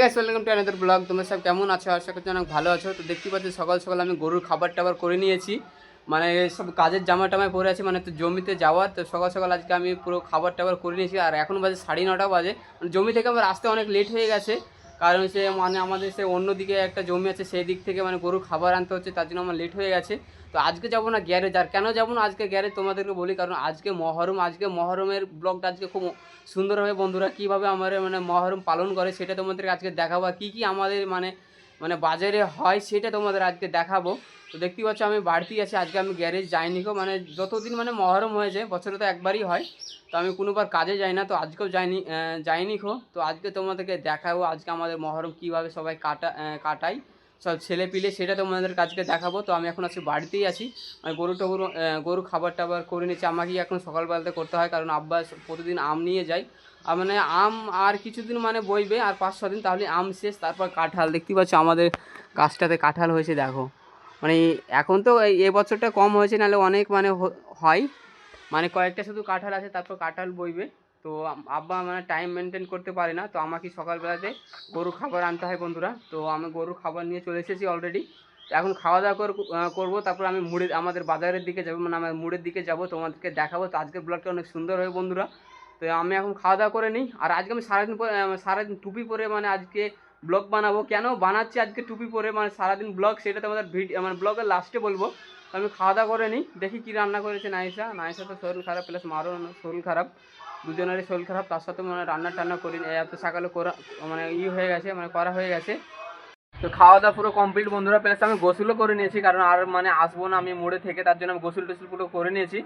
Guys welcome to another blog. তোমরা সব কেমন আছো? আশা করছি অনেক ভালো আছো। তো দেখতে পাচ্ছি সকাল সকাল আমি গরুর খাবার টাবার করে নিয়েছি, মানে সব কাজের জামা টামায় পরে আছি, মানে তো জমিতে যাওয়ার। তো সকাল সকাল আজকে আমি পুরো খাবার টাবার করে নিয়েছি। আর এখন বাজে 9:30 বাজে, মানে জমি থেকে আমার আসতে অনেক লেট হয়ে গেছে, কারণ সে মানে আমাদের সে অন্যদিকে একটা জমি আছে, সেই দিক থেকে মানে গরুর খাবার আনতে হচ্ছে, তার জন্য আমার লেট হয়ে গেছে। তো আজকে যাবো না গ্যারেজ। আর কেন যাবো না আজকে গ্যারেজ তোমাদেরকে বলি, কারণ আজকে মহরমের ব্লগটা আজকে খুব সুন্দরভাবে বন্ধুরা কীভাবে আমার মানে মহরম পালন করে সেটা তোমাদেরকে আজকে দেখাবো। আর কী কী আমাদের মানে মানে বাজারে হয় সেটা তোমাদের আজকে দেখাবো। তো দেখতেই পাচ্ছ আমি বাড়িতেই আছি, আজকে আমি গ্যারেজ যাইনি গো, মানে যতদিন মানে মহরম হয়েছে বছরে তো একবারই হয়, তো আমি কোনোবার কাজে যাই না, তো আজকেও যাইনি খো। তো আজকে তোমাদেরকে দেখাবো আজকে আমাদের মহরম কীভাবে সবাই কাটাই সব ছেলে পিলে, সেটা তোমাদের কাজকে দেখাবো। তো আমি এখন আছি বাড়িতেই আছি, মানে গরু খাবার টাবার করে নিচ্ছি। আমাকেই এখন সকালবেলাতে করতে হয়, কারণ আব্বা প্রতিদিন আম নিয়ে যায়। আর মানে আম আর কিছুদিন মানে বইবে, আর 5-6 দিন তাহলে আম শেষ। তারপর কাঁঠাল, দেখতে পাচ্ছ আমাদের গাছটাতে কাঁঠাল হয়েছে দেখো। মানে এখন তো এই বছরটা কম হয়েছে, নাহলে অনেক মানে হয়, মানে কয়েকটা শুধু কাঁঠাল আছে, তারপর কাঁঠাল বইবে। তো আব্বা মানে টাইম মেনটেন করতে পারে না, তো আমাকে সকালবেলাতে গরু খাবার আনতে হয় বন্ধুরা। তো আমি গরুর খাবার নিয়ে চলে এসেছি অলরেডি। এখন খাওয়া দাওয়া করবো, তারপর আমি আমাদের বাজারের দিকে যাবো, মানে আমার মুড়ের দিকে যাব, তোমাদেরকে দেখাবো। তো আজকের ব্লগটা অনেক সুন্দর হবে বন্ধুরা। তো আমি এখন খাওয়া দাওয়া করে নিই। আর আজকে আমি সারাদিন টুপি পরে মানে আজকে ব্লগ বানাবো। কেন বানাচ্ছি আজকে টুপি পরে মানে সারাদিন ব্লগ, সেটা তোমাদের মানে ব্লগের লাস্টে বলবো। আমি খাওয়া দাওয়া করে নিই, দেখি কী রান্না করেছে নাইসা তো শরীর খারাপ, প্লাস মারও শরীর খারাপ, দুজনেরই শরীর খারাপ। তার সাথে মানে রান্না টান্না করি এত সকালে করা মানে হয়ে গেছে, মানে করা হয়ে গেছে। তো খাওয়া দাওয়া পুরো কমপ্লিট বন্ধুরা, প্লাস আমি গোসলও করে নিয়েছি, কারণ আর মানে আসবো না আমি মুড়ে থেকে, তার জন্য আমি গোসল টোসল পুরো করে নিয়েছি।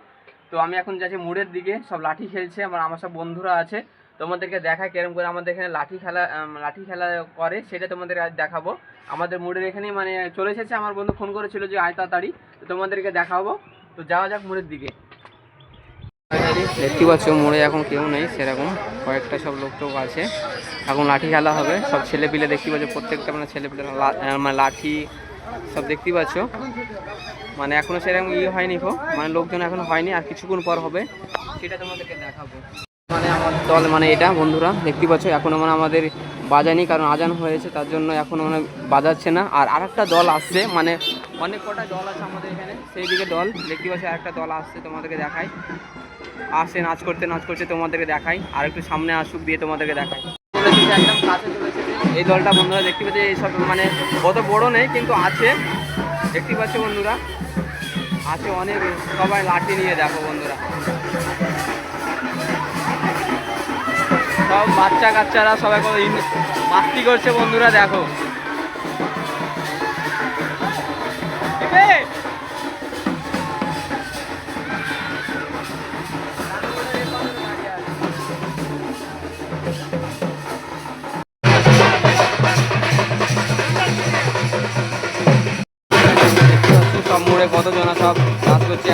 তো আমি এখন যাচ্ছি মুড়ের দিকে, সব লাঠি খেলছে, আমার সব বন্ধুরা আছে। তোমাদেরকে দেখায় কেরম করে আমাদের এখানে লাঠি খেলা করে, সেটা তোমাদের আজ দেখাবো। আমাদের মুড়ের এখানেই মানে চলে এসেছে, আমার বন্ধু ফোন করেছিল যে আয় তাড়াতাড়ি, তো তোমাদেরকে দেখাবো। তো যাওয়া যাক মুড়ের দিকে। দেখতে পাচ্ছ মোড়ে এখন কেউ নেই সেরকম, কয়েকটা সব লোক টোক আছে। এখন লাঠি খেলা হবে, সব ছেলে পিলে দেখতে পাচ্ছ, প্রত্যেকটা মানে ছেলে পিলে মানে লাঠি সব দেখতে পাচ্ছ। মানে এখনো সেরকম হয়নি গো, মানে লোকজন এখনো হয়নি, আর কিছুক্ষণ পর হবে, সেটা তোমাদেরকে দেখাবো। মানে আমার দল মানে এটা বন্ধুরা দেখতে পাচ্ছ, এখনো মানে আমাদের বাজায়নি, কারণ আজান হয়েছে, তার জন্য এখনো মানে বাজাচ্ছে না। আর আরেকটা দল আসছে, মানে অনেক কটা দল আছে আমাদের এখানে, সেই দিকে দল দেখতে পাচ্ছ, আরেকটা দল আসছে, তোমাদেরকে দেখাই। আসে নাচ করতে তোমাদেরকে দেখাই, আর একটু সামনে আসুক দিয়ে তোমাদেরকে দেখাই। একদম কাছে চলে এসেছে এই দলটা বন্ধুরা, দেখতে পাচ্ছি এইসব মানে অত বড় নেই কিন্তু আছে, দেখতে পাচ্ছ বন্ধুরা আছে অনেক, সবাই লাঠি নিয়ে দেখো বন্ধুরা, সব বাচ্চা কাচ্চারা সবাই মাস্তি করছে বন্ধুরা দেখো। সব মোড়ে কতজন সব কাজ করছে,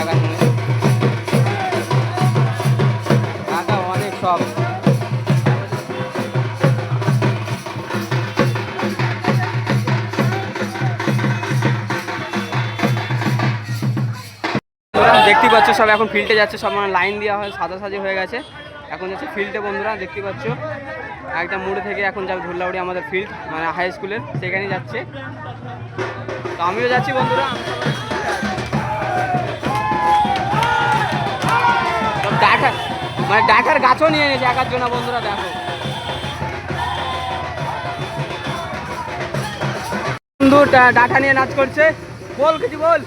অনেক সব দেখতে পাচ্ছ, সব এখন ফিল্ডে যাচ্ছে, সব মানে লাইন দেওয়া হয়, সাজাসাজি হয়ে গেছে, এখন যাচ্ছে ফিল্ডে বন্ধুরা। দেখতে পাচ্ছ একটা মোড়ে থেকে এখন যাবে ধুল্লাউড়ি, আমাদের ফিল্ড মানে হাই স্কুলের, সেখানেই যাচ্ছে। তো আমিও যাচ্ছি বন্ধুরা, ডাটার গাছও নিয়ে নিয়েছে একার জন্য বন্ধুরা দেখো। বন্ধু ডাটা নিয়ে নাচ করছে, বল কিছু বল।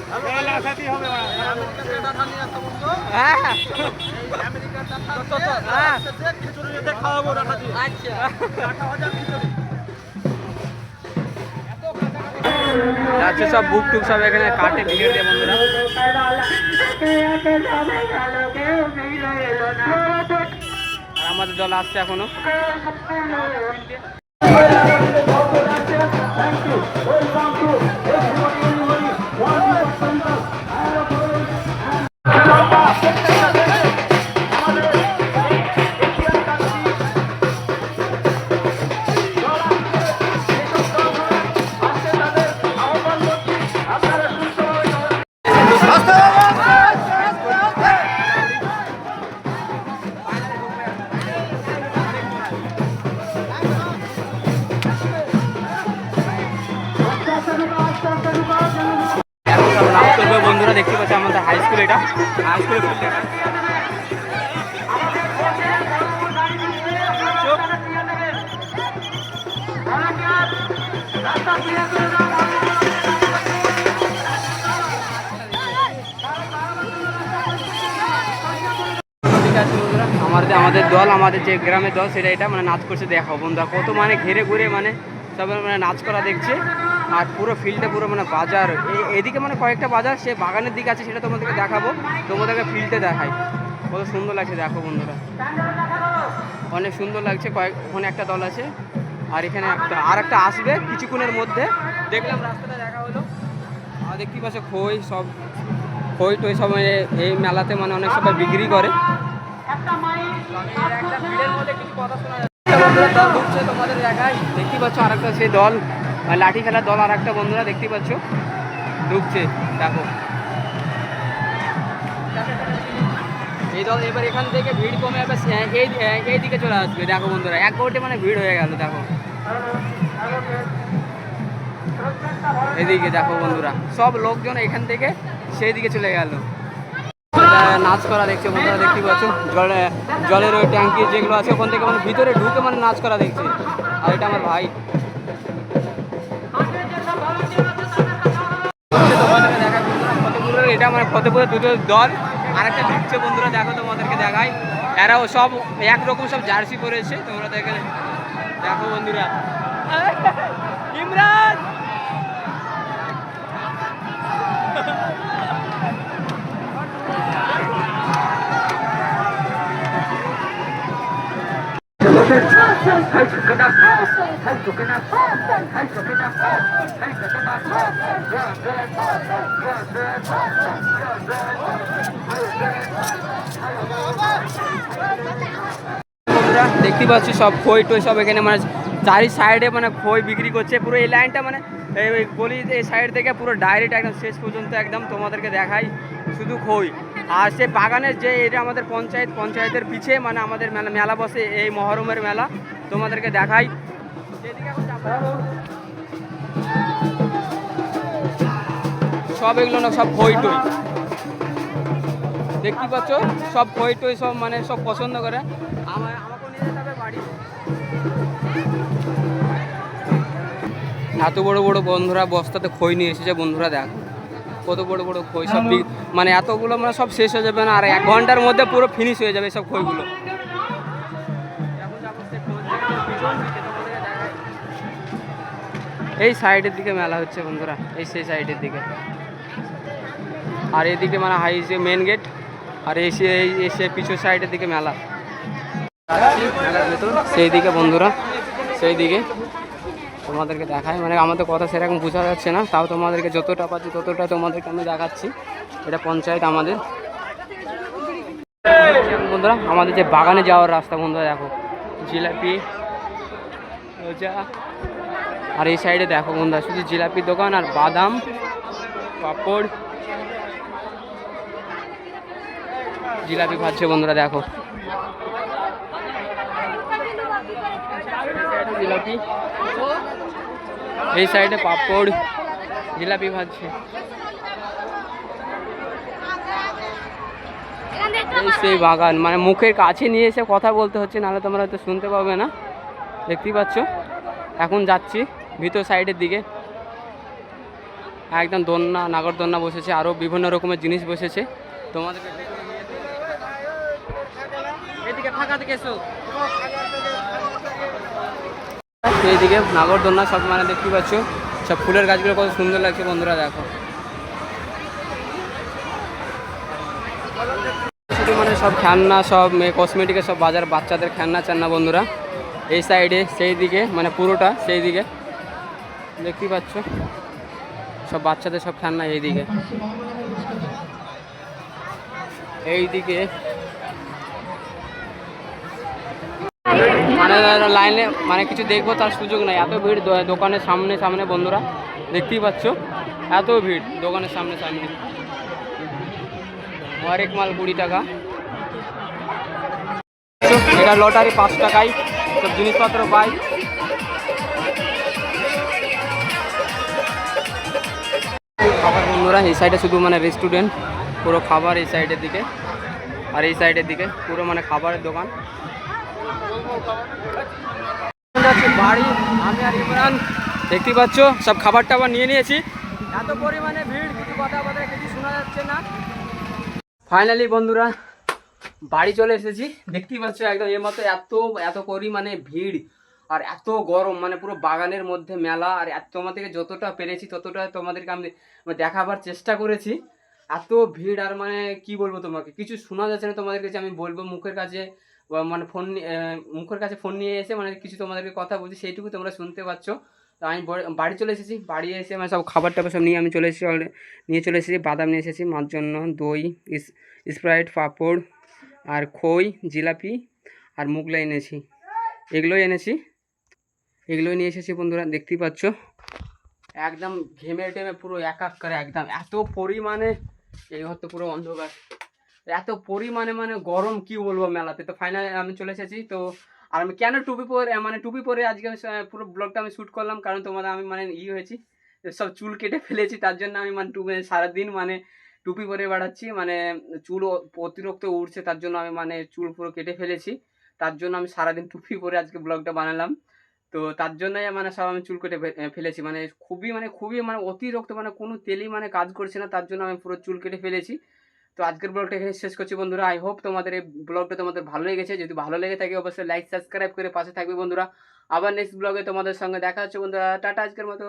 যাচ্ছে সব বুক টুক সব এখানে কাটে ভিড় দিয়ে বন্ধুরা। আর আমাদের দল আসছে এখনো। নাচ করে ফেললে। ঠিক আছে বন্ধুরা, আমাদের দল, আমাদের যে গ্রামের দল সেটা এটা মানে নাচ করছে দেখাও বন্ধুরা, কত মানে ঘেরে ঘুরে মানে সব মানে নাচ করা দেখছে। আর পুরো ফিল্ডটা পুরো মানে বাজার, এদিকে মানে কয়েকটা বাজার, সে বাগানের দিকে আছে, সেটা তোমাদেরকে দেখাবো, তোমাদেরকে ফিল্ডে দেখাই কত সুন্দর লাগছে দেখো বন্ধুরা, অনেক সুন্দর লাগছে। ওখানে একটা দল আছে, আর এখানে আর একটা আসবে কিছুক্ষণের মধ্যে। দেখলাম রাস্তাটা দেখা হলো, আর দেখতে পাচ্ছ খই সব, খই টই সব এই মেলাতে মানে অনেক সবাই বিক্রি করে। একটা ভিড়ের মধ্যে কিছু কথা শোনা যাচ্ছে, বন্ধুরা দল ঢুকছে তোমাদের দেখায়, দেখতে পাচ্ছ আর একটা সেই দল লাঠি খেলার দল, আর একটা বন্ধুরা দেখতে পাচ্ছ ঢুকছে দেখো। এই দল এবার এখান থেকে ভিড় কমে যাবে, এই দিকে চলে আসবে দেখো বন্ধুরা, এক গোটে মানে ভিড় হয়ে গেল দেখো। এদিকে দেখো বন্ধুরা, সব লোকজন এখান থেকে সেই দিকে চলে গেল নাচ করা দেখছে বন্ধুরা, দেখতে পাচ্ছ জলের ওই ট্যাঙ্কি যেগুলো আছে ওখান থেকে মানে ভিতরে ঢুকে মানে নাচ করা দেখছে। আর এটা আমার ভাই, এটা মানে ফতেপুরের দুটো দল, আর একটা ঢুকছে বন্ধুরা দেখো, তোমাদেরকে দেখায়। এরাও সব একরকম সব জার্সি পরেছে, তোমরা দেখো বন্ধুরা। ইমরান দেখতে পাচ্ছি সব খই টই সব এখানে মানে চারি সাইডে মানে খই বিক্রি করছে, পুরো এই লাইনটা মানে এই গলি এই সাইড থেকে পুরো ডাইরেক্ট একদম শেষ পর্যন্ত একদম তোমাদেরকে দেখাই শুধু খই। আর সে বাগানের যে এটা আমাদের পঞ্চায়েতের পিছে মানে আমাদের মেলা বসে, এই মহরমের মেলা তোমাদেরকে দেখাই। সব এগুলো না সব খই টই দেখতে পাচ্ছ, সব খই টই সব মানে সব পছন্দ করে। আমাকেও নিয়ে যেতে হবে বাড়ি। এত বড় বড় বন্ধুরা বস্তাতে খই নিয়ে এসেছে বন্ধুরা, দেখো কত বড় বড় খই সব, মানে এতগুলো মানে সব শেষ হয়ে যাবে না, আর 1 ঘন্টার মধ্যে পুরো ফিনিশ হয়ে যাবে সব খইগুলো। এই সাইডের দিকে মেলা হচ্ছে বন্ধুরা, এই সেই সাইডের দিকে, আর এদিকে মানে হাই যে মেন গেট, আর এসে পিছু সাইডের দিকে মেলা, মেলার ভেতর সেই দিকে বন্ধুরা, সেই দিকে তোমাদেরকে দেখায়। মানে আমাদের কথা সেরকম বোঝা যাচ্ছে না, তাও তোমাদেরকে যতটা পাচ্ছি ততটা তোমাদেরকে আমি দেখাচ্ছি। এটা পঞ্চায়েত আমাদের বন্ধুরা, আমাদের যে বাগানে যাওয়ার রাস্তা বন্ধুরা দেখো, জিলাপি আর এই সাইডে দেখো বন্ধুরা শুধু জিলাপির দোকান আর বাদাম পাপড়, জিলাপি খাচ্ছে বন্ধুরা দেখো, জিলাপি এই সাইডে পাপড় জিলাপি খাচ্ছে। এই সেই বাগান মানে মুখের কাছে নিয়ে এসে কথা বলতে হচ্ছে, নাহলে তোমরা হয়তো শুনতে পাবে না। দেখতেই পাচ্ছ এখন যাচ্ছি ভিতর সাইডের দিকে, একদম দোলনা নাগরদোলনা বসেছে, আরও বিভিন্ন রকমের জিনিস বসেছে। তোমাদেরকে এদিকে ফাঁকা দিকে এসো, এইদিকে নাগরদোলনা সব মানে দেখতে পাচ্ছ, সব ফুলের গাছগুলো কত সুন্দর লাগছে বন্ধুরা দেখো। শুধু মানে সব খেলনা, সব কসমেটিকের সব বাজার, বাচ্চাদের খেলনা চান্না বন্ধুরা এই সাইডে, সেই দিকে মানে পুরোটা সেই দিকে দেখতে পাচ্ছ, সব বাচ্চাদের সব খেলনা এইদিকে। এইদিকে মানে লাইনে মানে কিছু দেখবো তার সুযোগ নাই, এত ভিড় দোকানের সামনে সামনে বন্ধুরা দেখতেই পাচ্ছ, এত ভিড় দোকানের সামনে সামনে। হরেক মাল 20 টাকা, এটা লটারি 5 টাকায় সব জিনিসপত্র পাই। আবার বন্ধুরা এই সাইডে শুধু মানে রেস্টুরেন্ট, পুরো খাবার এই সাইডের দিকে, আর এই সাইডের দিকে পুরো মানে খাবারের দোকান। বাড়ি আমি আর ইমরান দেখতে পাচ্ছ সব খাবার টাবার নিয়ে নিয়েছি। এত পরিমাণে ভিড়, কিছু কথাবার্তা কিছু শোনা যাচ্ছে না। ফাইনালি বন্ধুরা বাড়ি চলে এসেছি, দেখতেই পাচ্ছ একদম এর মতো এত এত পরিমাণে ভিড় আর এত গরম, মানে পুরো বাগানের মধ্যে মেলা। আর তোমাদেরকে যতটা পেরেছি ততটা তোমাদেরকে আমি দেখাবার চেষ্টা করেছি। এত ভিড় আর মানে কি বলবো তোমাকে, কিছু শোনা যাচ্ছে না তোমাদের কাছে। আমি বলবো মুখের কাছে মানে মুখের কাছে ফোন নিয়ে এসে মানে কিছু তোমাদেরকে কথা বলছি, সেইটুকু তোমরা শুনতে পাচ্ছ। তো আমি বাড়ি চলে এসেছি, বাড়ি এসে মানে সব খাবার টাবার সব নিয়ে আমি চলে এসেছি, নিয়ে চলে এসেছি। বাদাম নিয়ে এসেছি মার জন্য, দই, স্প্রাইট, পাঁপড় আর খই, জিলাপি আর মুগলাই এনেছি, এগুলোই এনেছি, এগুলোই নিয়ে এসেছি বন্ধুরা। দেখতেই পাচ্ছ একদম ঘেমে টেমে পুরো একাক করে একদম এত পরিমাণে, এই ঘর তো পুরো অন্ধকার, এত পরিমাণে মানে গরম কি বলবো মেলাতে। তো ফাইনালি আমি চলে এসেছি। তো আর আমি কেন টুপি পরে আজকে পুরো ব্লগটা আমি শ্যুট করলাম, কারণ তোমাদের আমি মানে হয়েছি সব চুল কেটে ফেলেছি, তার জন্য আমি মানে সারাদিন মানে টুপি পরে বেড়াচ্ছি, মানে চুল অতিরিক্ত উঠছে, তার জন্য আমি মানে চুল পুরো কেটে ফেলেছি। তার জন্য আমি সারাদিন টুপি পরে আজকে ব্লগটা বানালাম। তো তার জন্যই মানে সব আমি চুল কেটে ফেলেছি, মানে খুবই অতিরিক্ত মানে কোনো তেলই মানে কাজ করছে না, তার জন্য আমি পুরো চুল কেটে ফেলেছি। তো আজকের ব্লগটা এখানে শেষ করছি বন্ধুরা। আই হোপ তোমাদের এই ব্লগটা তোমাদের ভালো লেগেছে। যদি ভালো লেগে থাকে অবশ্যই লাইক সাবস্ক্রাইব করে পাশে থাকবে বন্ধুরা। আবার নেক্সট ব্লগে তোমাদের সঙ্গে দেখা হচ্ছে বন্ধুরা। টাটা আজকের মতো।